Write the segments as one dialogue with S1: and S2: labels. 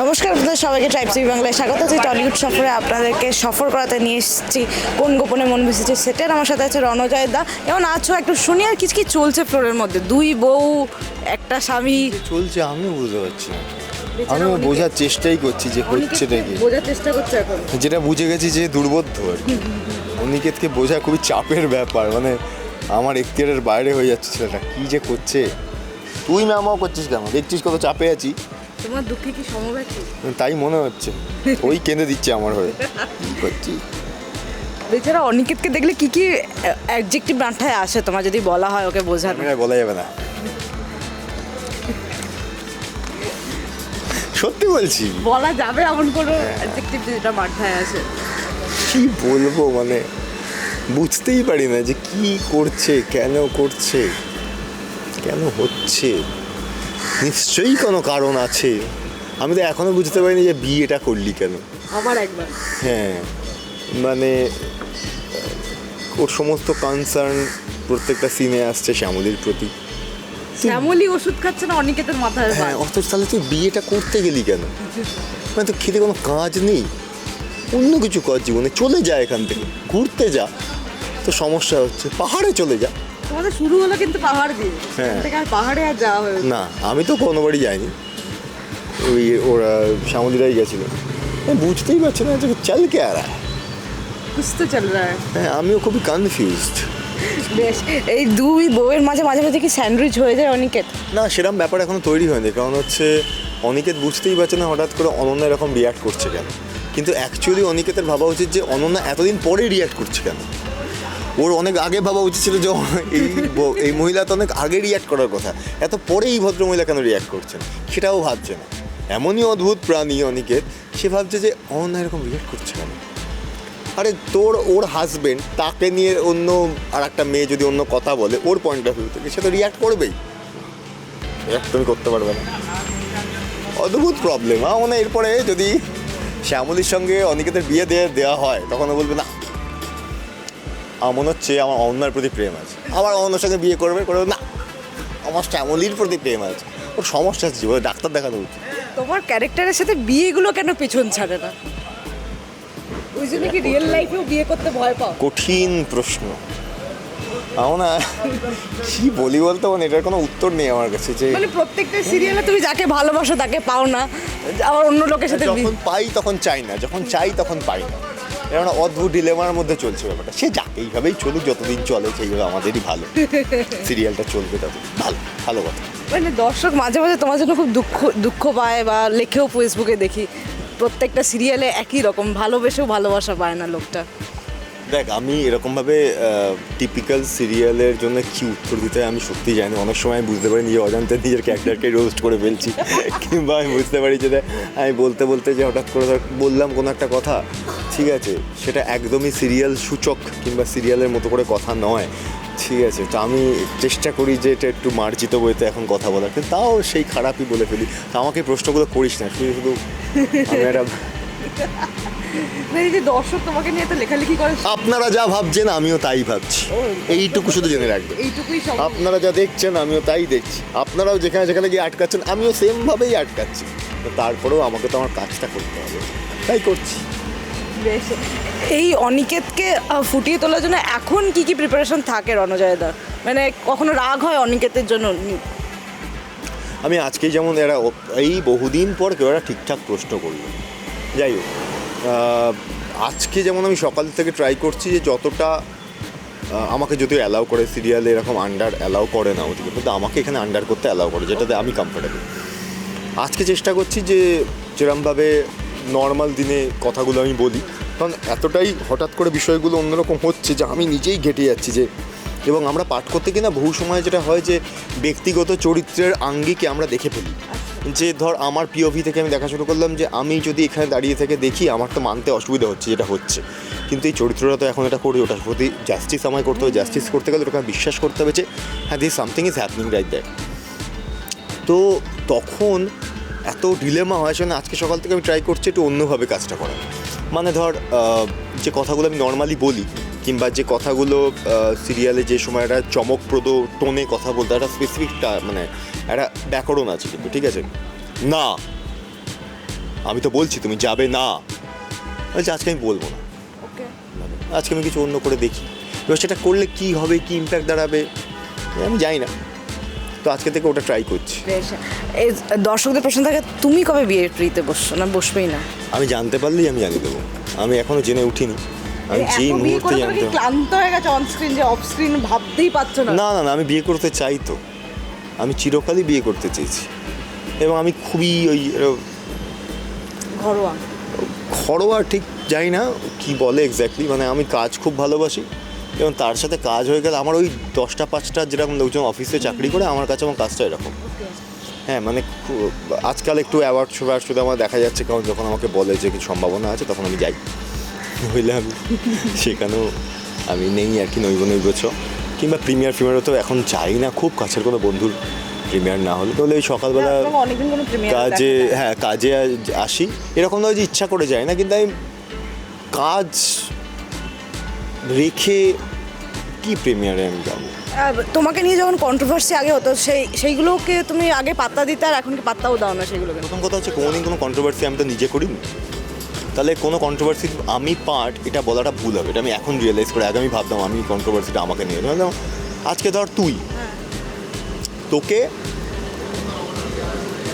S1: নমস্কার আপনাদের সবাইকে ট্রাইবস টিভি বাংলায় স্বাগত আছে। টলিউড সফরে আপনাদেরকে সফর করাতে নিয়ে এসেছি কোন গোপনে মন বেসেছে সেটার। আমার সাথে আছে রণজয় দা। এমন আছো একটু শুনি আর কি চলছে ফ্লোরের মধ্যে? দুই বউ একটা স্বামী
S2: চলছে, আমিও বুঝতে পারছি না। আমিও বোঝার চেষ্টাই করছি যে হচ্ছে নাকি,
S1: বোঝার চেষ্টা করছে এখন।
S2: যেটা বুঝে গেছি যে দুর্বোধ্য আর কি। অনিকেতকে বোঝা খুবই চাপের ব্যাপার, মানে আমার এখতিয়ারের বাইরে হয়ে যাচ্ছে ছেলেটা, কি যে করছে। তুই ম্যামাও করছিস কেন? দেখছিস কত চাপে আছি।
S1: তোমার দুঃখে কি সমব্যথী?
S2: তাই মনে হচ্ছে, ওই কেঁদে দিচ্ছে আমার হয়ে। কি করছি
S1: বেচারা অনিকেতকে দেখলে কি কি অ্যাডজেক্টিভ মাথায় আসে তোমার যদি বলা হয় ওকে বোঝানো?
S2: বলা যাবে না, সত্যি বলছি।
S1: বলা যাবে এমন কোনো অ্যাডজেক্টিভ যেটা মাথায় আসে?
S2: কি বলবো, মানে বুঝতেই পারি না যে কি করছে, কেন করছে, কেন হচ্ছে। নিশ্চয়ই কোনো কারণ আছে। আমি তো এখনো বুঝতে পারিনি যে বিয়েটা করলি কেন।
S1: আবার একবার
S2: হ্যাঁ, মানে ওর সমস্ত কনসার্ন প্রত্যেকটা সিনে আসছে শ্যামলীর প্রতি।
S1: শ্যামলী ওষুধ খাচ্ছে না অনিকেতের মাথায়?
S2: হ্যাঁ, অথচ তাহলে তুই বিয়েটা করতে গেলি কেন? মানে তো খেতে কোনো কাজ নেই, অন্য কিছু কর জীবনে, চলে যা এখান থেকে, ঘুরতে যা। তো সমস্যা হচ্ছে, পাহাড়ে চলে যা।
S1: তোমাদের শুরু হলো কিন্তু পাহাড় দিয়ে।
S2: হ্যাঁ।
S1: আর পাহাড়ে আর যাওয়া হয়েছে
S2: না, আমি তো কোনোবারই যাইনি, ওই ওরা শ্যামলীরাই গেছিলো। বুঝতেই পারছি না যে চল কে আর
S1: বুঝতে চল রা।
S2: হ্যাঁ, আমিও খুবই কনফিউজড।
S1: বেশ, এই দুই বউয়ের মাঝে মাঝে মাঝে কি স্যান্ডউইচ হয়ে যায় অনিকেত?
S2: না, সেরকম ব্যাপার এখনো তৈরি হয়নি, কারণ হচ্ছে অনিকেত বুঝতেই পারছে না হঠাৎ করে অনন্যা এরকম রিয়াক্ট করছে কেন। কিন্তু অ্যাকচুয়ালি অনিকেতের ভাবা উচিত যে অনন্যা এতদিন পরে রিয়াক্ট করছে কেন। ওর অনেক আগে ভাবা উচিত ছিল যে এই মহিলা তো অনেক আগে রিয়াক্ট করার কথা, এত পরে এই ভদ্র মহিলা কেন রিয়াক্ট করছেন সেটাও ভাবছে না। এমনই অদ্ভুত প্রাণী অনিকেত, সে ভাবছে যে অনন্যা এরকম রিয়াক্ট করছে কেন। আরে ওর হাজবেন্ড, তাকে নিয়ে অন্য আর একটা মেয়ে যদি অন্য কথা বলে ওর পয়েন্ট অফ ভিউ থেকে, সে তো রিয়াক্ট করবেই। রিয়াক্ট তুমি করতে পারবে না, অদ্ভুত প্রবলেম। মানে এরপরে যদি শ্যামলীর সঙ্গে অনিকেতের বিয়ে দেওয়া হয় তখন ও বলবে না, আমার মনে হচ্ছে আমার অনন্যার প্রতি প্রেম আছে, আবার অনন্যার সঙ্গে বিয়ে করবে না, আমার শ্যামলীর প্রতি প্রেম আছে। ওর সমস্যা আছে, জীবনে ডাক্তার দেখানো উচিত।
S1: তোমার ক্যারেক্টারের সাথে বিয়েগুলো কেন পেছন ছাড়ে না? ওই জন্য কি রিয়েল লাইফেও বিয়ে করতে ভয় পাও?
S2: কঠিন প্রশ্ন। আমার না কি বলি বলতে, মানে এটার কোনো উত্তর নেই আমার কাছে। যে
S1: মানে প্রত্যেকটা সিরিয়ালে তুমি যাকে ভালোবাসো তাকে পাও না, আবার অন্য লোকের সাথে
S2: যখন পাই তখন চাই না, যখন চাই তখন পাই না। এরকম একটা অদ্ভুত ডিলেমার মধ্যে চলছে ব্যাপারটা। সে যাকে এইভাবেই চলুক, যতদিন চলে সেইভাবে আমাদেরই ভালো। সিরিয়ালটা চলবে তত ভালো, ভালো কথা।
S1: মানে দর্শক মাঝে মাঝে তোমার জন্য খুব দুঃখ পায়, বা লেখেও ফেসবুকে দেখি প্রত্যেকটা সিরিয়ালে একই রকম, ভালোবেসেও ভালোবাসা পায় না লোকটা।
S2: দেখ, আমি এরকমভাবে টিপিক্যাল সিরিয়ালের জন্য কী উত্তর দিতে হয় আমি সত্যিই জানি। অনেক সময় আমি বুঝতে পারি নিজের অজান্তে নিজের ক্যারেক্টারকে রোস্ট করে ফেলছি, কিংবা আমি বুঝতে পারি যে আমি বলতে বলতে যে হঠাৎ করে বললাম কোনো একটা কথা, ঠিক আছে, সেটা একদমই সিরিয়াল সূচক কিংবা সিরিয়ালের মতো করে কথা নয়, ঠিক আছে। তো আমি চেষ্টা করি যে এটা একটু মার্জিত বইতে এখন কথা বলার, কিন্তু তাও সেই খারাপই বলে ফেলি। তো আমাকে প্রশ্নগুলো করিস না, শুধু শুধু আমি একটা
S1: এই যে দর্শক তোমাকে নিয়ে তো লেখালেখি করে,
S2: আপনারা যা ভাবছেন আমিও তাই ভাবছি, এইটুকু শুধু জেনে রাখবেন।
S1: এইটুকুই সব।
S2: আপনারা যা দেখছেন আমিও তাই দেখছি, আপনারাও যেখানে যেখানে গিয়ে আটকাচ্ছেন আমিও সেমভাবেই আটকাচ্ছি। তো তারপরেও আমাকে তো আমার কাজটা করতে হবে, তাই করছি।
S1: বেশ, এই অনিকেতকে ফুটিয়ে তোলার জন্য এখন কি কি প্রিপারেশন থাকে রণজয়দা? মানে কখনো রাগ হয় অনিকেতের জন্য?
S2: আমি আজকেই যেমন এরা এই বহুদিন পর কেউ একটা ঠিকঠাক প্রশ্ন করলো, যাই হোক, আজকে যেমন আমি সকাল থেকে ট্রাই করছি যে যতটা আমাকে যদিও অ্যালাউ করে সিরিয়ালে, এরকম আন্ডার অ্যালাউ করে না ওদিকে, কিন্তু আমাকে এখানে আন্ডার করতে অ্যালাউ করে, যেটাতে আমি কমফোর্টেবল। আজকে চেষ্টা করছি যে যেরকমভাবে নর্মাল দিনে কথাগুলো আমি বলি, কারণ এতটাই হঠাৎ করে বিষয়গুলো অন্যরকম হচ্ছে যে আমি নিজেই ঘেঁটে যাচ্ছি যে। এবং আমরা পাঠ করতে কিনা বহু সময় যেটা হয় যে ব্যক্তিগত চরিত্রের আঙ্গিকে আমরা দেখে ফেলি, যে ধর আমার পিওভি থেকে আমি দেখা শুরু করলাম যে আমি যদি এখানে দাঁড়িয়ে থেকে দেখি আমার তো মানতে অসুবিধা হচ্ছে যেটা হচ্ছে, কিন্তু এই চরিত্রটা তো এখন এটা করি, ওটার প্রতি জাস্টিস আমায় করতে হবে। জাস্টিস করতে গেলে ওটাকে বিশ্বাস করতে হবে যে হ্যাঁ, this something is happening right that. তো তখন এত ডিলেমা হয়, সেজন্য আজকে সকাল থেকে আমি ট্রাই করছি একটু অন্যভাবে কাজটা করার। মানে ধর যে কথাগুলো আমি নর্মালি বলি, কিংবা যে কথাগুলো সিরিয়ালে যে সময় একটা চমকপ্রদ টোনে কথা বলতে, একটা স্পেসিফিকটা মানে একটা ব্যাকরণ আছে, কিন্তু ঠিক আছে না আমি তো বলছি তুমি যাবে না, বলছি আজকে আমি বলবো না,
S1: ওকে,
S2: আজকে আমি কিছু অন্য করে দেখি। এবার সেটা করলে কী হবে, কী ইম্প্যাক্ট দাঁড়াবে আমি জানি না, তো আজকে থেকে ওটা ট্রাই করছি।
S1: বেশ। এই দর্শকদের প্রশ্ন থাকে, তুমি কবে বিয়ের পিড়িতে বসছো, না বসবেই না?
S2: আমি জানতে পারলেই আমি জানিয়ে দেবো, আমি এখনও জেনে উঠিনি, আমি যেই
S1: এত বিয়ে
S2: মুহূর্তে
S1: করে
S2: জানতে
S1: ক্লান্ত হয়ে গেছে অন স্ক্রিন, যে অফ স্ক্রিন ভাবতেই পারছো না?
S2: না না না, আমি বিয়ে করতে চাই তো, আমি চিরকালই বিয়ে করতে চেয়েছি, এবং আমি খুবই ওই
S1: ঘরোয়া।
S2: ঘরোয়া ঠিক জানি না কি বলে এক্স্যাক্টলি, মানে আমি কাজ খুব ভালোবাসি, এবং তার সাথে কাজ হয়ে গেলে আমার ওই 10টা 5টা যেরকম লোকজন অফিসে চাকরি করে, আমার কাছে আমার কাজটা এরকম। হ্যাঁ মানে আজকাল একটু অ্যাওয়ার্ড শোয়ার্ড শুধু আমার দেখা যাচ্ছে, কারণ যখন আমাকে বলে যে কিছু সম্ভাবনা আছে তখন আমি যাই, নইলে আমি সেখানেও আমি নেই আর কি, নৈবছ কিংবা প্রিমিয়ার তো এখন যাই না, খুব কাছের কোনো বন্ধুর প্রিমিয়ার না হলে, তাহলে ওই সকালবেলা
S1: অনেকদিন কোনো প্রিমিয়ার
S2: কাজে, হ্যাঁ কাজে আসি, এরকম নয় যে ইচ্ছা করে যায় না, কিন্তু আমি কাজ রেখে কি প্রিমিয়ারে আমি যাবো।
S1: তোমাকে নিয়ে যখন কন্ট্রোভার্সি আগে হতো, সেইগুলোকে তুমি আগে পাত্তা দিতে, আর এখন কি পাত্তাও দাও না সেগুলোকে?
S2: প্রথম কথা হচ্ছে কোনোদিন কোনো কন্ট্রোভার্সি আমি তো নিজে করিনি, তাহলে কোনো কন্ট্রোভার্সি আমি পার্ট এটা বলাটা ভুল হবে, এটা আমি এখন রিয়েলাইজ করে, আগে আমি ভাবতাম আমি কন্ট্রোভার্সিটা আমাকে নিয়ে ভাবলাম আজকে ধর তুই,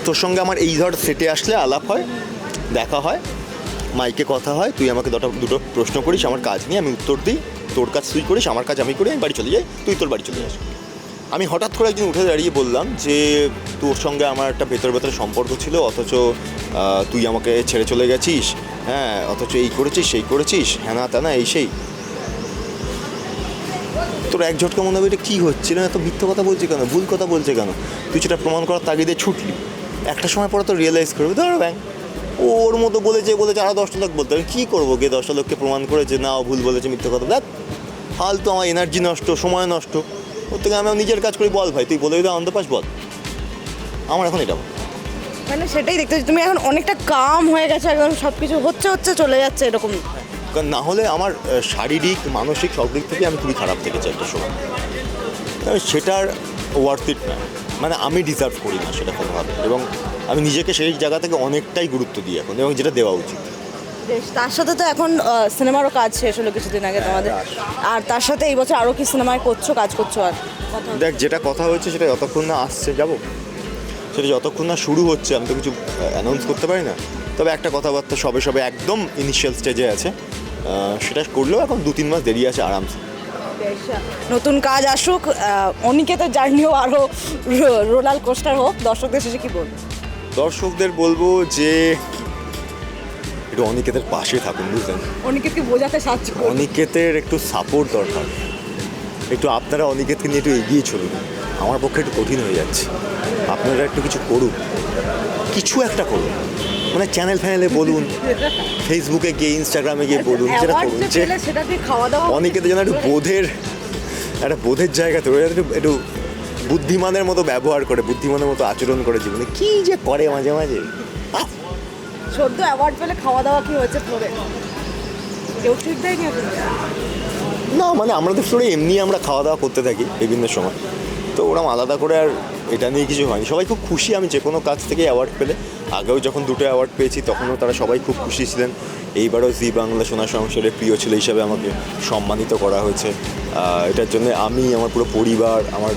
S2: তোর সঙ্গে আমার এই ধর সেটে আসলে আলাপ হয়, দেখা হয়, মাইকে কথা হয়, তুই আমাকে দুটো প্রশ্ন করিস আমার কাজ নিয়ে, আমি উত্তর দিই, তোর কাজ তুই করিস, আমার কাজ আমি করি, আমি বাড়ি চলে যাই, তুই তোর বাড়ি চলে যাস। আমি হঠাৎ করে একদিন উঠে দাঁড়িয়ে বললাম যে তোর সঙ্গে আমার একটা ভেতরে সম্পর্ক ছিল, অথচ তুই আমাকে ছেড়ে চলে গেছিস, হ্যাঁ অথচ এই করেছিস সেই করেছিস, হ্যাঁ না তা না এই সেই, তোর এক ঝটকা মনে হবে এটা কী হচ্ছে না, এত মিথ্যে কথা বলছে কেন, ভুল কথা বলছে কেন, তুই সেটা প্রমাণ করার তাগিদে ছুটলি, একটা সময় পরে তো রিয়েলাইজ করবে ধরো ব্যাং ওর মতো বলেছে আরও 10টা লোক বলতে, আমি কী করবো গিয়ে 10টা লোককে প্রমাণ করে যে না ও ভুল বলেছে, মিথ্যে কথা, দেখ ফালতু আমার এনার্জি নষ্ট, সময় নষ্ট, ওর থেকে আমি নিজের কাজ করি। বল ভাই তুই বলে দিলে আনন্দ পাস, বল, আমার এখন এটা
S1: মানে সেটাই দেখতে পাচ্ছি, তুমি এখন অনেকটা কাম হয়ে গেছে, একদম সব কিছু হচ্ছে চলে যাচ্ছে এরকম।
S2: কারণ না হলে আমার শারীরিক মানসিক সব দিক থেকে আমি খুবই খারাপ থেকেছি একটা সময়, সেটার ওয়ার্থ ইট না, মানে আমি ডিজার্ভ করি না সেটা কোনোভাবে, এবং আমি নিজেকে সেই জায়গা থেকে অনেকটাই গুরুত্ব দিই এখন, এবং যেটা দেওয়া উচিত।
S1: বেশ, তার সাথে তো এখন সিনেমারও কাজ শেষ হলো কিছুদিন আগে তোমাদের, আর তার সাথে এই বছর আরও কি সিনেমায় কাজ করছো? আর
S2: দেখ যেটা কথা হচ্ছে সেটা যতক্ষণ না আসছে যাবো, সেটা যতক্ষণ না শুরু হচ্ছে আমি তো কিছু অ্যানাউন্স করতে পারি না, তবে একটা কথাবার্তা সবে একদম ইনিশিয়াল স্টেজে আছে, সেটা করলেও এখন 2-3 মাস দেরি আছে আরামসে।
S1: নতুন কাজ আসুক, অনিকেতের জার্নিও আরও রোলার কোস্টার হোক, দর্শকদের শেষে কি বলবো?
S2: দর্শকদের বলবো যে একটু অনিকেতের পাশে থাকুন, বুঝলেন,
S1: অনিকেতকে বোঝাতে সাহায্য করুন,
S2: অনিকেতের একটু সাপোর্ট দরকার, একটু আপনারা অনিকেতকে নিয়ে একটু এগিয়ে চলুন, আমার পক্ষে একটু কঠিন হয়ে যাচ্ছে, আপনারা একটু কিছু করুন, কিছু একটা করুন, মানে চ্যানেল ফ্যানেলে বলুন, ফেসবুকে গিয়ে ইনস্টাগ্রামে গিয়ে বলুন, যেটা করুন যে অনিকেতের যেন একটু একটা বোধের জায়গা তৈরি, একটু বুদ্ধিমানের মতো ব্যবহার করে, বুদ্ধিমানের মতো আচরণ করে জীবনে, কী যে করে মাঝে মাঝে।
S1: সদ্য অ্যাওয়ার্ড পেলে খাওয়া দাওয়া কি হয়েছে ফ্লোরে? কেউ ট্রিট দেয়নি
S2: না মানে আমাদের ফ্লোরে এমনি আমরা খাওয়া দাওয়া করতে থাকি বিভিন্ন সময়, তো ওরকম আলাদা করে আর এটা নিয়ে কিছু হয়নি, সবাই খুব খুশি আমি যে কোনো কাজ থেকে অ্যাওয়ার্ড পেলে, আগেও যখন 2টো অ্যাওয়ার্ড পেয়েছি তখনও তারা সবাই খুব খুশি ছিলেন, এইবারও জি বাংলা সোনা সংসারের প্রিয় ছেলে হিসাবে আমাকে সম্মানিত করা হয়েছে, এটার জন্য আমি, আমার পুরো পরিবার, আমার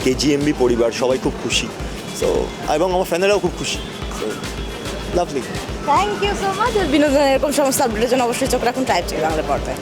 S2: কেজিএমবি পরিবার সবাই খুব খুশি, সো এবং আমার ফ্যানেরাও খুব খুশি, so lovely.
S1: Thank you so much. বিনোদনের এরকম সমস্ত আপডেটের জন্য অবশ্যই চোখ রাখুন টাইপ বাংলা পর্দায়।